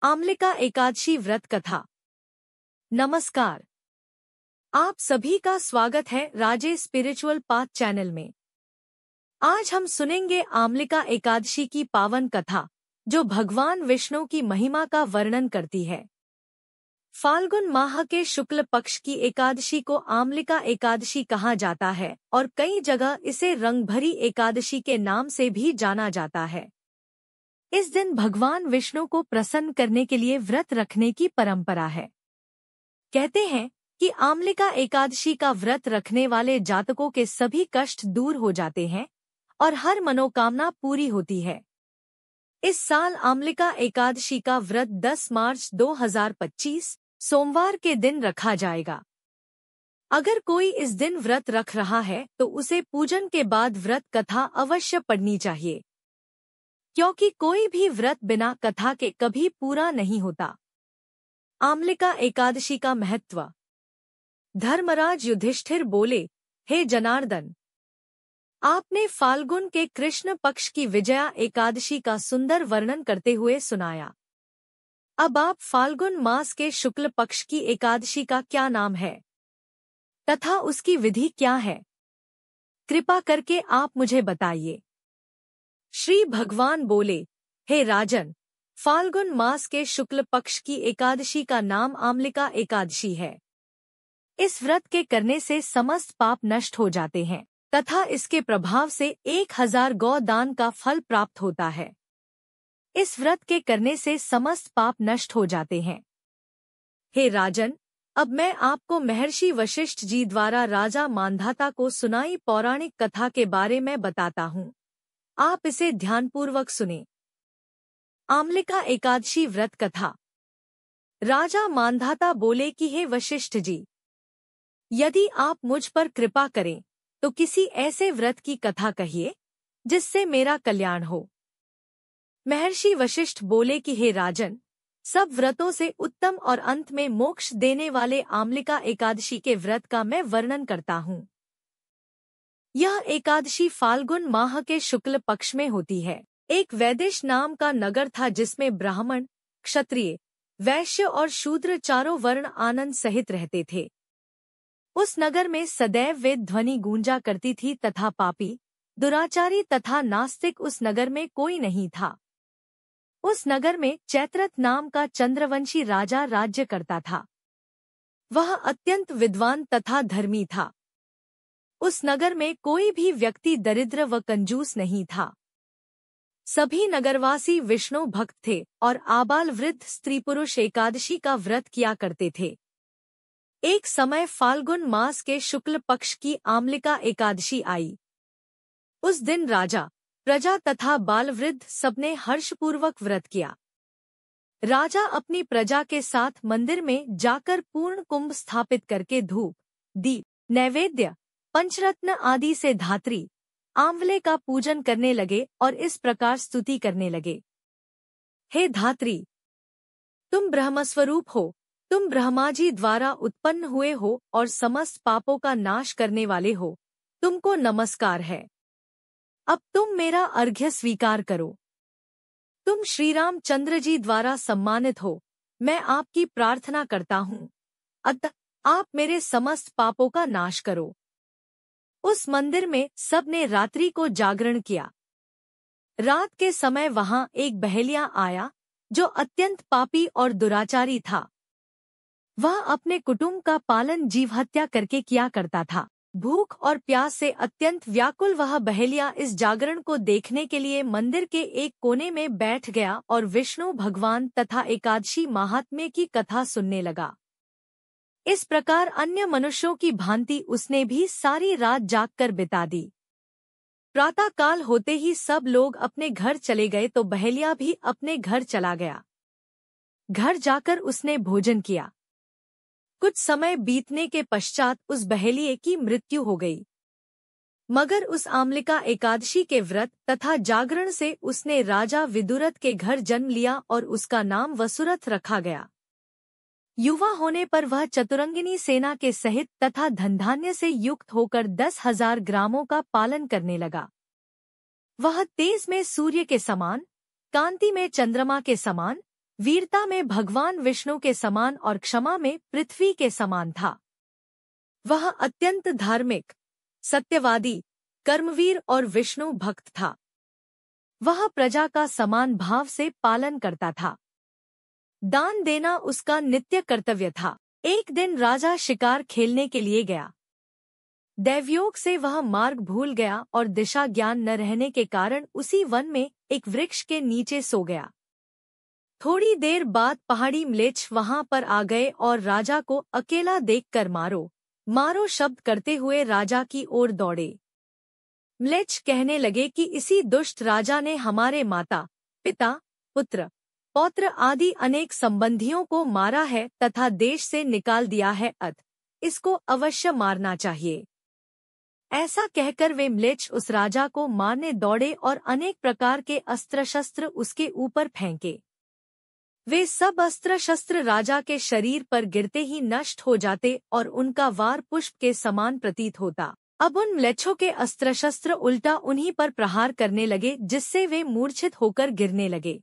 आमलिका एकादशी व्रत कथा। नमस्कार, आप सभी का स्वागत है राजे स्पिरिचुअल पाथ चैनल में। आज हम सुनेंगे आमलिका एकादशी की पावन कथा, जो भगवान विष्णु की महिमा का वर्णन करती है। फाल्गुन माह के शुक्ल पक्ष की एकादशी को आमलिका एकादशी कहा जाता है और कई जगह इसे रंगभरी एकादशी के नाम से भी जाना जाता है। इस दिन भगवान विष्णु को प्रसन्न करने के लिए व्रत रखने की परंपरा है। कहते हैं कि आमलिका एकादशी का व्रत रखने वाले जातकों के सभी कष्ट दूर हो जाते हैं और हर मनोकामना पूरी होती है। इस साल आमलिका एकादशी का व्रत 10 मार्च 2025 सोमवार के दिन रखा जाएगा। अगर कोई इस दिन व्रत रख रहा है तो उसे पूजन के बाद व्रत कथा अवश्य पढ़नी चाहिए, क्योंकि कोई भी व्रत बिना कथा के कभी पूरा नहीं होता। आमलिका एकादशी का महत्व। धर्मराज युधिष्ठिर बोले, हे जनार्दन, आपने फाल्गुन के कृष्ण पक्ष की विजया एकादशी का सुंदर वर्णन करते हुए सुनाया। अब आप फाल्गुन मास के शुक्ल पक्ष की एकादशी का क्या नाम है तथा उसकी विधि क्या है, कृपा करके आप मुझे बताइए। श्री भगवान बोले, हे राजन, फाल्गुन मास के शुक्ल पक्ष की एकादशी का नाम आमलिका एकादशी है। इस व्रत के करने से समस्त पाप नष्ट हो जाते हैं तथा इसके प्रभाव से 1000 गौ दान का फल प्राप्त होता है। इस व्रत के करने से समस्त पाप नष्ट हो जाते हैं। हे राजन, अब मैं आपको महर्षि वशिष्ठ जी द्वारा राजा मांधाता को सुनाई पौराणिक कथा के बारे में बताता हूँ। आप इसे ध्यानपूर्वक सुने। आमलिका एकादशी व्रत कथा। राजा मांधाता बोले कि हे वशिष्ठ जी, यदि आप मुझ पर कृपा करें तो किसी ऐसे व्रत की कथा कहिए जिससे मेरा कल्याण हो। महर्षि वशिष्ठ बोले कि हे राजन, सब व्रतों से उत्तम और अंत में मोक्ष देने वाले आमलिका एकादशी के व्रत का मैं वर्णन करता हूँ। यह एकादशी फाल्गुन माह के शुक्ल पक्ष में होती है। एक वैदिश नाम का नगर था जिसमें ब्राह्मण, क्षत्रिय, वैश्य और शूद्र चारों वर्ण आनंद सहित रहते थे। उस नगर में सदैव वेद ध्वनि गूंजा करती थी तथा पापी, दुराचारी तथा नास्तिक उस नगर में कोई नहीं था। उस नगर में चैत्रथ नाम का चंद्रवंशी राजा राज्य करता था। वह अत्यंत विद्वान तथा धर्मी था। उस नगर में कोई भी व्यक्ति दरिद्र व कंजूस नहीं था। सभी नगरवासी विष्णु भक्त थे और आबाल वृद्ध स्त्री पुरुष एकादशी का व्रत किया करते थे। एक समय फाल्गुन मास के शुक्ल पक्ष की आमलिका एकादशी आई। उस दिन राजा, प्रजा तथा बाल वृद्ध सबने हर्षपूर्वक व्रत किया। राजा अपनी प्रजा के साथ मंदिर में जाकर पूर्ण कुंभ स्थापित करके धूप, दीप, नैवेद्य, पंचरत्न आदि से धात्री, आंवले का पूजन करने लगे और इस प्रकार स्तुति करने लगे। हे धात्री, तुम ब्रह्मस्वरूप हो, तुम ब्रह्मा जी द्वारा उत्पन्न हुए हो और समस्त पापों का नाश करने वाले हो, तुमको नमस्कार है। अब तुम मेरा अर्घ्य स्वीकार करो। तुम श्री रामचंद्र जी द्वारा सम्मानित हो, मैं आपकी प्रार्थना करता हूँ, अतः आप मेरे समस्त पापों का नाश करो। उस मंदिर में सबने रात्रि को जागरण किया। रात के समय वहां एक बहेलिया आया जो अत्यंत पापी और दुराचारी था। वह अपने कुटुंब का पालन जीवहत्या करके किया करता था। भूख और प्यास से अत्यंत व्याकुल वह बहेलिया इस जागरण को देखने के लिए मंदिर के एक कोने में बैठ गया और विष्णु भगवान तथा एकादशी महात्म्य की कथा सुनने लगा। इस प्रकार अन्य मनुष्यों की भांति उसने भी सारी रात जागकर बिता दी। प्रातः काल होते ही सब लोग अपने घर चले गए तो बहेलिया भी अपने घर चला गया। घर जाकर उसने भोजन किया। कुछ समय बीतने के पश्चात उस बहेलिये की मृत्यु हो गई। मगर उस आमलिका एकादशी के व्रत तथा जागरण से उसने राजा विदुरथ के घर जन्म लिया और उसका नाम वसुरथ रखा गया। युवा होने पर वह चतुरंगिनी सेना के सहित तथा धनधान्य से युक्त होकर 10,000 ग्रामों का पालन करने लगा। वह तेज में सूर्य के समान, कांति में चंद्रमा के समान, वीरता में भगवान विष्णु के समान और क्षमा में पृथ्वी के समान था। वह अत्यंत धार्मिक, सत्यवादी, कर्मवीर और विष्णु भक्त था। वह प्रजा का समान भाव से पालन करता था। दान देना उसका नित्य कर्तव्य था। एक दिन राजा शिकार खेलने के लिए गया। दैवयोग से वह मार्ग भूल गया और दिशा ज्ञान न रहने के कारण उसी वन में एक वृक्ष के नीचे सो गया। थोड़ी देर बाद पहाड़ी म्लेच्छ वहां पर आ गए और राजा को अकेला देखकर मारो मारो शब्द करते हुए राजा की ओर दौड़े। म्लेच्छ कहने लगे कि इसी दुष्ट राजा ने हमारे माता, पिता, पुत्र, पौत्र आदि अनेक संबंधियों को मारा है तथा देश से निकाल दिया है, अतः इसको अवश्य मारना चाहिए। ऐसा कहकर वे म्लेच्छ उस राजा को मारने दौड़े और अनेक प्रकार के अस्त्र शस्त्र उसके ऊपर फेंके। वे सब अस्त्र शस्त्र राजा के शरीर पर गिरते ही नष्ट हो जाते और उनका वार पुष्प के समान प्रतीत होता। अब उन म्लेच्छों के अस्त्र शस्त्र उल्टा उन्हीं पर प्रहार करने लगे, जिससे वे मूर्छित होकर गिरने लगे।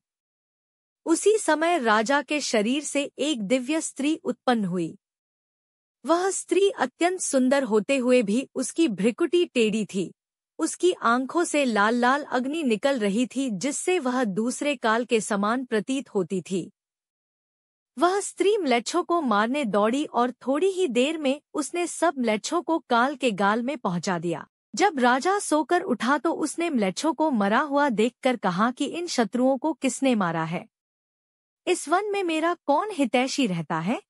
उसी समय राजा के शरीर से एक दिव्य स्त्री उत्पन्न हुई। वह स्त्री अत्यंत सुंदर होते हुए भी उसकी भ्रिकुटी टेढ़ी थी। उसकी आंखों से लाल लाल अग्नि निकल रही थी, जिससे वह दूसरे काल के समान प्रतीत होती थी। वह स्त्री म्लेच्छों को मारने दौड़ी और थोड़ी ही देर में उसने सब म्लेच्छों को काल के गाल में पहुंचा दिया। जब राजा सोकर उठा तो उसने म्लेच्छों को मरा हुआ देखकर कहा कि इन शत्रुओं को किसने मारा है? इस वन में मेरा कौन हितैषी रहता है?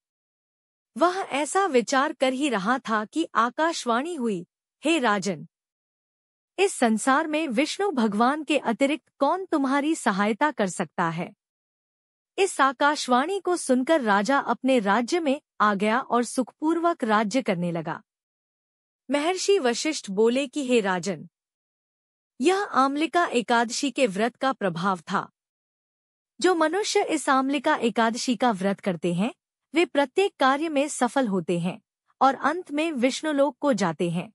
वह ऐसा विचार कर ही रहा था कि आकाशवाणी हुई, हे राजन, इस संसार में विष्णु भगवान के अतिरिक्त कौन तुम्हारी सहायता कर सकता है? इस आकाशवाणी को सुनकर राजा अपने राज्य में आ गया और सुखपूर्वक राज्य करने लगा। महर्षि वशिष्ठ बोले कि हे राजन, यह आमलिका एकादशी के व्रत का प्रभाव था। जो मनुष्य इस आमलिका एकादशी का व्रत करते हैं वे प्रत्येक कार्य में सफल होते हैं और अंत में विष्णुलोक को जाते हैं।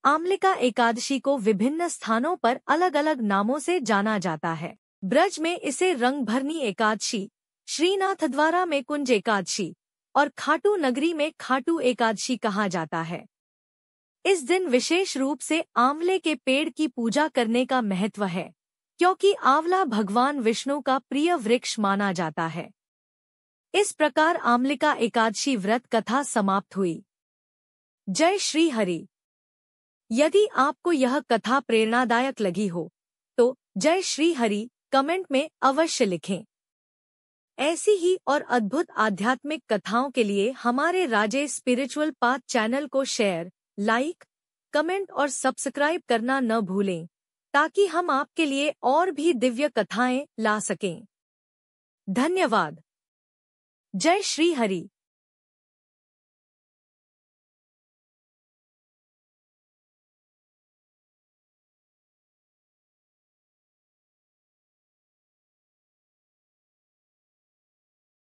आमलिका एकादशी को विभिन्न स्थानों पर अलग अलग नामों से जाना जाता है। ब्रज में इसे रंगभरनी एकादशी, श्रीनाथद्वारा में कुंज एकादशी और खाटू नगरी में खाटू एकादशी कहा जाता है। इस दिन विशेष रूप से आंवले के पेड़ की पूजा करने का महत्व है, क्योंकि आंवला भगवान विष्णु का प्रिय वृक्ष माना जाता है। इस प्रकार आमलिका एकादशी व्रत कथा समाप्त हुई। जय श्री हरि। यदि आपको यह कथा प्रेरणादायक लगी हो तो जय श्री हरि कमेंट में अवश्य लिखें। ऐसी ही और अद्भुत आध्यात्मिक कथाओं के लिए हमारे राजेश स्पिरिचुअल पाथ चैनल को शेयर, लाइक, कमेंट और सब्सक्राइब करना न भूलें, ताकि हम आपके लिए और भी दिव्य कथाएं ला सकें। धन्यवाद। जय श्री हरि।